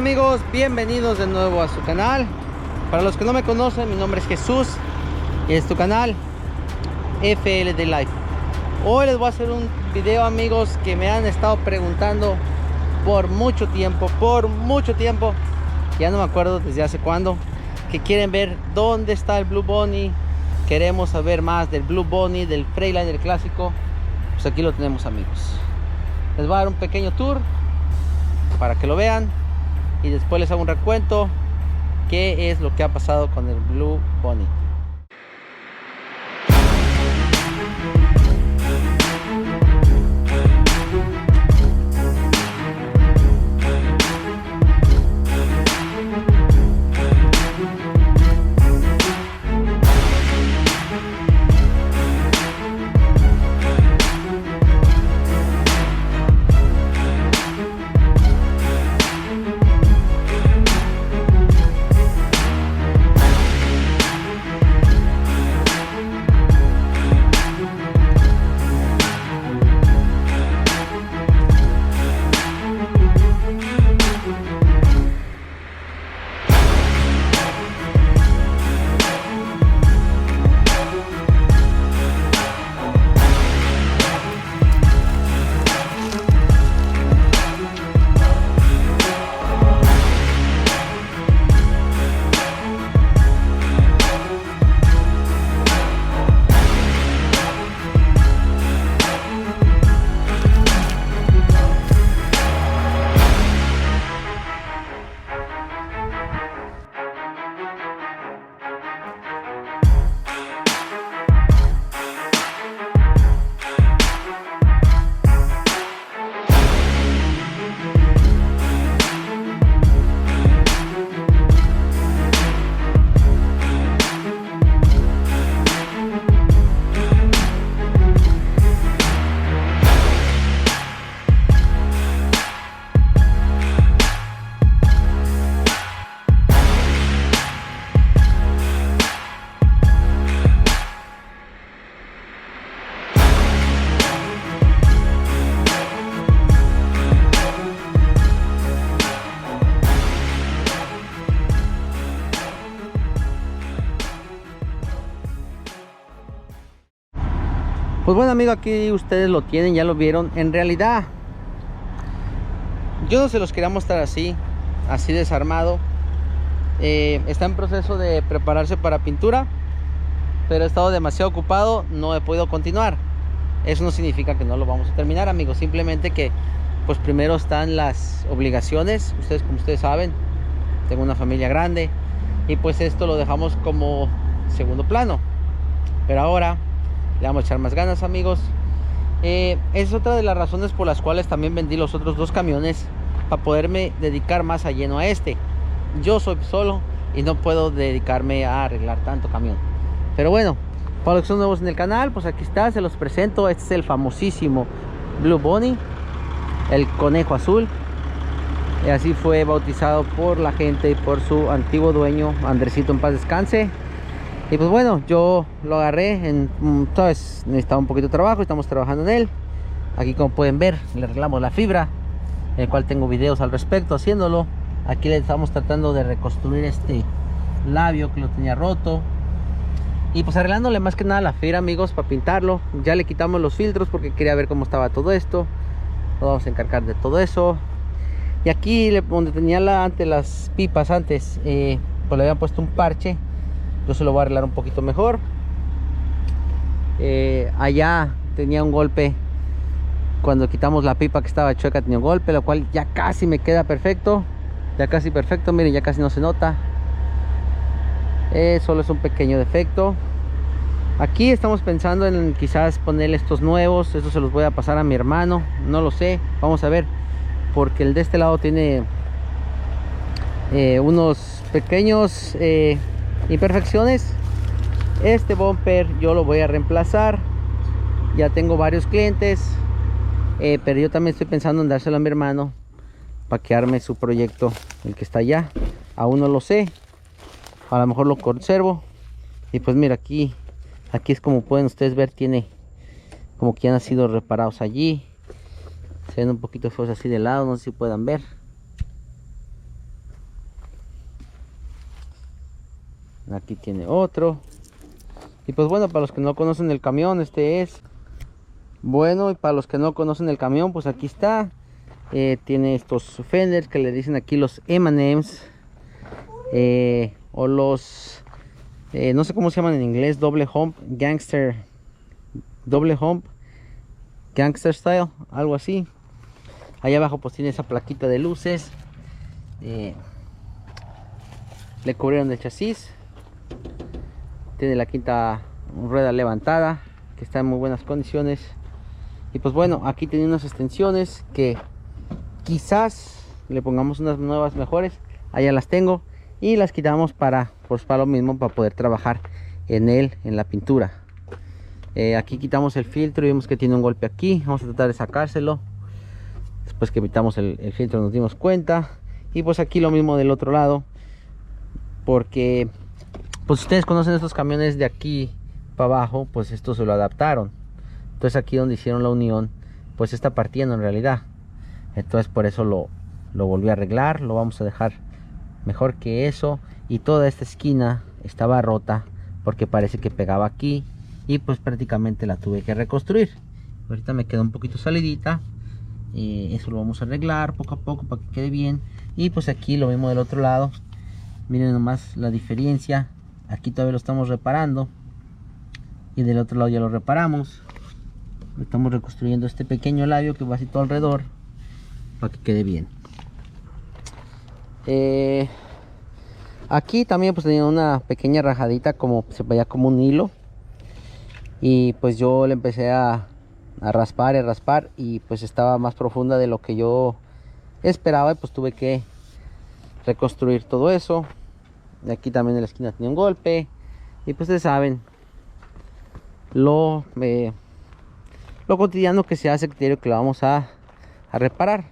amigos, bienvenidos de nuevo a su canal. Para los que no me conocen, mi nombre es Jesús y es tu canal FLD Life. Hoy les voy a hacer un video, amigos, que me han estado preguntando por mucho tiempo, ya no me acuerdo desde hace cuándo, que quieren ver dónde está el Blue Bunny. Queremos saber más del Blue Bunny, del Freightliner clásico. Pues aquí lo tenemos, amigos. Les voy a dar un pequeño tour para que lo vean y después les hago un recuento qué es lo que ha pasado con el Blue Bunny. Pues bueno, amigos, aquí ustedes lo tienen, ya lo vieron. En realidad yo no se los quería mostrar así desarmado. Está en proceso de prepararse para pintura, pero he estado demasiado ocupado, no he podido continuar. Eso no significa que no lo vamos a terminar, amigos, simplemente que pues primero están las obligaciones. Como ustedes saben, tengo una familia grande y pues esto lo dejamos como segundo plano, pero ahora le vamos a echar más ganas, amigos. Es otra de las razones por las cuales también vendí los otros dos camiones, para poderme dedicar más a lleno a este. Yo soy solo y no puedo dedicarme a arreglar tanto camión. Pero bueno, para los que son nuevos en el canal, pues aquí está, se los presento. Este es el famosísimo Blue Bunny, el conejo azul. Y así fue bautizado por la gente y por su antiguo dueño, Andresito, en paz descanse. Y pues bueno, yo lo agarré ¿sabes? Necesitaba un poquito de trabajo, estamos trabajando en él. Aquí, como pueden ver, le arreglamos la fibra, el cual tengo videos al respecto haciéndolo. Aquí le estamos tratando de reconstruir este labio que lo tenía roto. Y pues arreglándole más que nada la fibra, amigos, para pintarlo. Ya le quitamos los filtros porque quería ver cómo estaba todo esto. Nos vamos a encargar de todo eso. Y aquí, donde tenía las pipas antes, pues le habían puesto un parche. Yo se lo voy a arreglar un poquito mejor. Allá tenía un golpe. Cuando quitamos la pipa que estaba chueca, tenía un golpe, lo cual ya casi me queda perfecto. Ya casi perfecto, miren, ya casi no se nota. Solo es un pequeño defecto. Aquí estamos pensando en quizás ponerle estos nuevos. Estos se los voy a pasar a mi hermano, no lo sé, vamos a ver, porque el de este lado tiene unos pequeños imperfecciones. Este bumper yo lo voy a reemplazar. Ya tengo varios clientes, pero yo también estoy pensando en dárselo a mi hermano para que arme su proyecto, el que está allá. Aún no lo sé, a lo mejor lo conservo. Y pues mira, aquí es como pueden ustedes ver, tiene como que han sido reparados allí. Se ven un poquito feos así de lado, no sé si puedan ver. Aquí tiene otro. Y pues bueno, para los que no conocen el camión, este es. Bueno, y para los que no conocen el camión, pues aquí está. Tiene estos fenders que le dicen aquí los M&M's. O los... no sé cómo se llaman en inglés. Doble hump gangster style, algo así. Allá abajo pues tiene esa plaquita de luces. Le cubrieron el chasis. Tiene la quinta rueda levantada, que está en muy buenas condiciones. Y pues bueno, aquí tiene unas extensiones que quizás le pongamos unas nuevas mejores. Allá las tengo y las quitamos para lo mismo, para poder trabajar en la pintura. Aquí quitamos el filtro y vemos que tiene un golpe aquí. Vamos a tratar de sacárselo. Después que quitamos el filtro nos dimos cuenta. Y pues aquí lo mismo del otro lado, porque pues ustedes conocen estos camiones de aquí para abajo, pues esto se lo adaptaron. Entonces aquí donde hicieron la unión, pues está partiendo en realidad. Entonces por eso lo volví a arreglar. Lo vamos a dejar mejor que eso. Y toda esta esquina estaba rota porque parece que pegaba aquí, y pues prácticamente la tuve que reconstruir. Ahorita me queda un poquito salidita. Eso lo vamos a arreglar poco a poco para que quede bien. Y pues aquí lo mismo del otro lado. Miren nomás la diferencia. Aquí todavía lo estamos reparando y del otro lado ya lo reparamos. Estamos reconstruyendo este pequeño labio que va así todo alrededor para que quede bien. Aquí también pues tenía una pequeña rajadita, como se veía como un hilo, y pues yo le empecé a raspar y raspar, y pues estaba más profunda de lo que yo esperaba, y pues tuve que reconstruir todo eso. Y aquí también en la esquina tenía un golpe, y pues ustedes saben lo cotidiano que se hace, que lo vamos a reparar.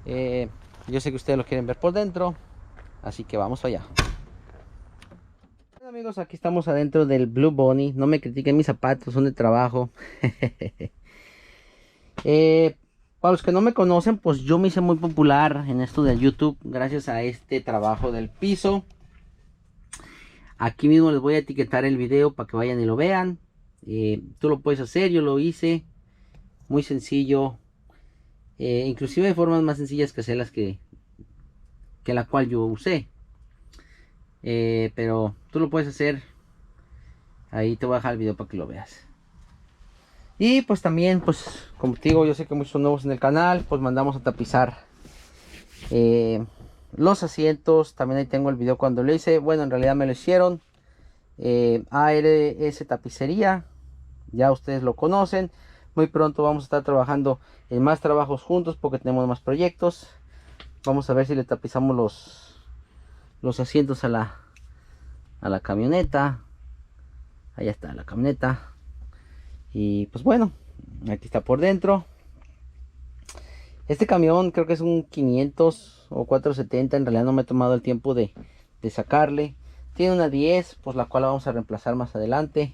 Yo sé que ustedes lo quieren ver por dentro, así que vamos allá. Bueno, amigos, aquí estamos adentro del Blue Bunny. No me critiquen mis zapatos, son de trabajo. Para los que no me conocen, pues yo me hice muy popular en esto de YouTube gracias a este trabajo del piso. Aquí mismo les voy a etiquetar el video para que vayan y lo vean. Tú lo puedes hacer, yo lo hice. Muy sencillo. Inclusive hay formas más sencillas que hacerlas que la cual yo usé. Pero tú lo puedes hacer. Ahí te voy a dejar el video para que lo veas. Y pues también, pues como te digo, yo sé que muchos son nuevos en el canal, pues mandamos a tapizar los asientos. También ahí tengo el video cuando lo hice. Bueno, en realidad me lo hicieron. ARS Tapicería, ya ustedes lo conocen. Muy pronto vamos a estar trabajando en más trabajos juntos porque tenemos más proyectos. Vamos a ver si le tapizamos los asientos a la camioneta. Ahí está la camioneta. Y pues bueno, aquí está por dentro. Este camión creo que es un 500 o 470. En realidad no me he tomado el tiempo de sacarle. Tiene una 10, pues la cual vamos a reemplazar más adelante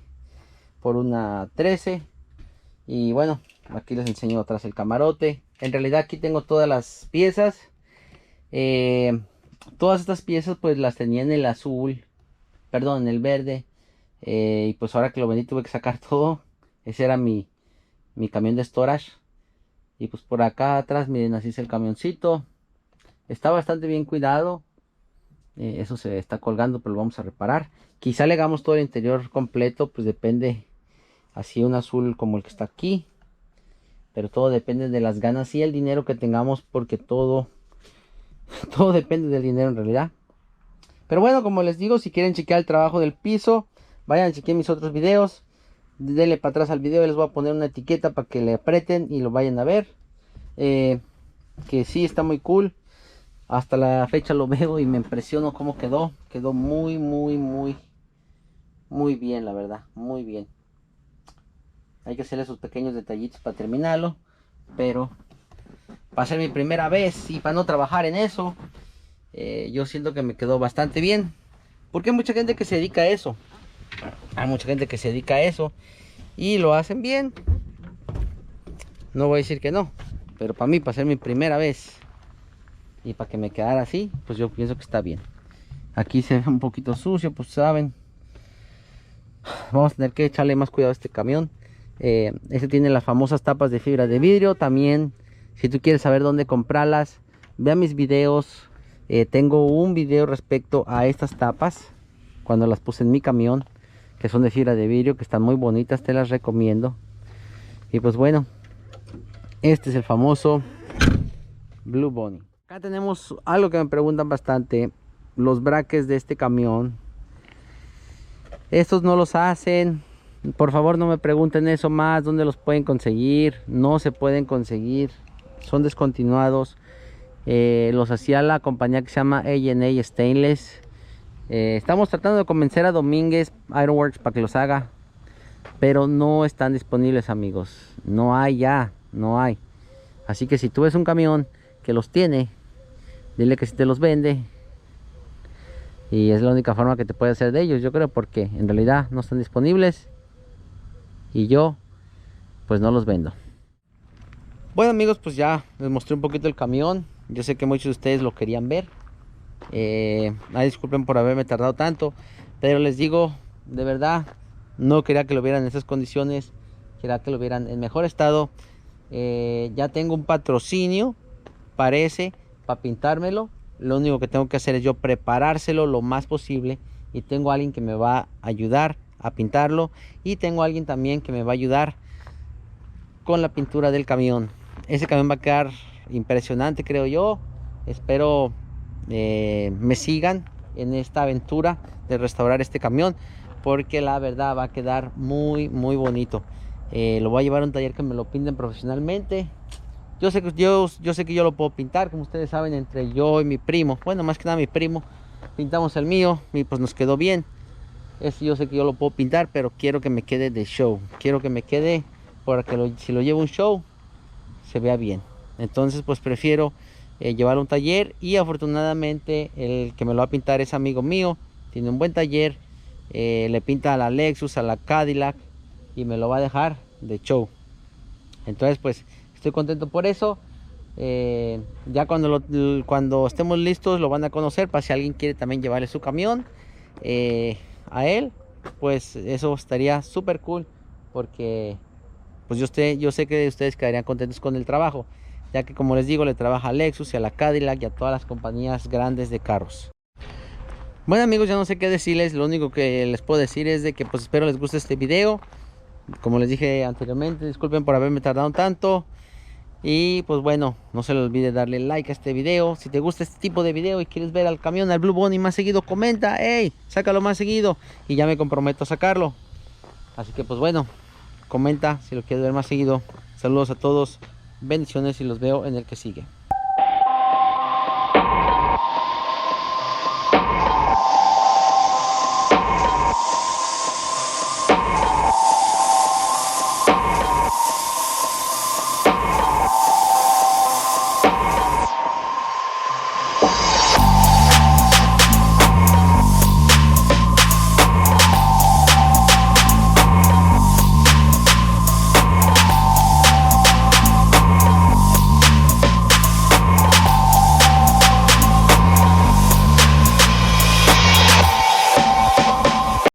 por una 13. Y bueno, aquí les enseño atrás el camarote. En realidad aquí tengo todas las piezas. Todas estas piezas pues las tenía en el azul, perdón, en el verde. Y pues ahora que lo vendí tuve que sacar todo. Ese era mi camión de storage. Y pues por acá atrás, miren, así es el camioncito. Está bastante bien cuidado. Eso se está colgando, pero lo vamos a reparar. Quizá le hagamos todo el interior completo, pues depende. Así un azul como el que está aquí. Pero todo depende de las ganas y el dinero que tengamos, porque todo depende del dinero en realidad. Pero bueno, como les digo, si quieren chequear el trabajo del piso, vayan a chequear mis otros videos. Denle para atrás al video, les voy a poner una etiqueta para que le aprieten y lo vayan a ver. Que sí está muy cool. Hasta la fecha lo veo y me impresiono cómo quedó. Quedó muy bien, la verdad, muy bien. Hay que hacerle esos pequeños detallitos para terminarlo, pero para ser mi primera vez y para no trabajar en eso, yo siento que me quedó bastante bien, porque hay mucha gente que se dedica a eso. Hay mucha gente que se dedica a eso y lo hacen bien. No voy a decir que no, pero para mí, para ser mi primera vez y para que me quedara así, pues yo pienso que está bien. Aquí se ve un poquito sucio, pues saben. Vamos a tener que echarle más cuidado a este camión. Este tiene las famosas tapas de fibra de vidrio. También, si tú quieres saber dónde comprarlas, vea mis videos. Tengo un video respecto a estas tapas, cuando las puse en mi camión, que son de fibra de vidrio, que están muy bonitas, te las recomiendo. Y pues bueno, este es el famoso Blue Bunny. Acá tenemos algo que me preguntan bastante: los braques de este camión. Estos no los hacen. Por favor, no me pregunten eso más. ¿Dónde los pueden conseguir? No se pueden conseguir, son descontinuados. Los hacía la compañía que se llama A&A Stainless. Estamos tratando de convencer a Domínguez Ironworks para que los haga, pero no están disponibles, amigos. No hay ya, no hay. Así que si tú ves un camión que los tiene, dile que si te los vende. Y es la única forma que te puede hacer de ellos, yo creo, porque en realidad no están disponibles y yo pues no los vendo. Bueno, amigos, pues ya les mostré un poquito el camión. Yo sé que muchos de ustedes lo querían ver. Disculpen por haberme tardado tanto, pero les digo, de verdad, no quería que lo vieran en esas condiciones. Quería que lo vieran en mejor estado. Ya tengo un patrocinio, parece, para pintármelo. Lo único que tengo que hacer es yo preparárselo lo más posible, y tengo a alguien que me va a ayudar a pintarlo, y tengo a alguien también que me va a ayudar con la pintura del camión. Ese camión va a quedar impresionante, creo yo. Espero me sigan en esta aventura de restaurar este camión, porque la verdad va a quedar muy bonito. Lo voy a llevar a un taller que me lo pinten profesionalmente. Yo sé que yo lo puedo pintar, como ustedes saben, entre yo y mi primo. Bueno, más que nada mi primo. Pintamos el mío y pues nos quedó bien. Yo sé que yo lo puedo pintar, pero quiero que me quede de show. Quiero que me quede para que si lo llevo a un show, se vea bien. Entonces pues prefiero llevarlo a un taller, y afortunadamente el que me lo va a pintar es amigo mío. Tiene un buen taller. Le pinta a la Lexus, a la Cadillac, y me lo va a dejar de show. Entonces pues estoy contento por eso. Ya cuando estemos listos lo van a conocer, para si alguien quiere también llevarle su camión a él, pues eso estaría súper cool, porque pues yo sé que ustedes quedarían contentos con el trabajo, ya que, como les digo, le trabaja a Lexus y a la Cadillac y a todas las compañías grandes de carros. Bueno, amigos, ya no sé qué decirles. Lo único que les puedo decir es de que pues espero les guste este video. Como les dije anteriormente, disculpen por haberme tardado tanto. Y pues bueno, no se les olvide darle like a este video. Si te gusta este tipo de video y quieres ver al camión, al Blue Bunny más seguido, comenta, hey, sácalo más seguido, y ya me comprometo a sacarlo. Así que pues bueno, comenta si lo quieres ver más seguido. Saludos a todos, bendiciones, y los veo en el que sigue.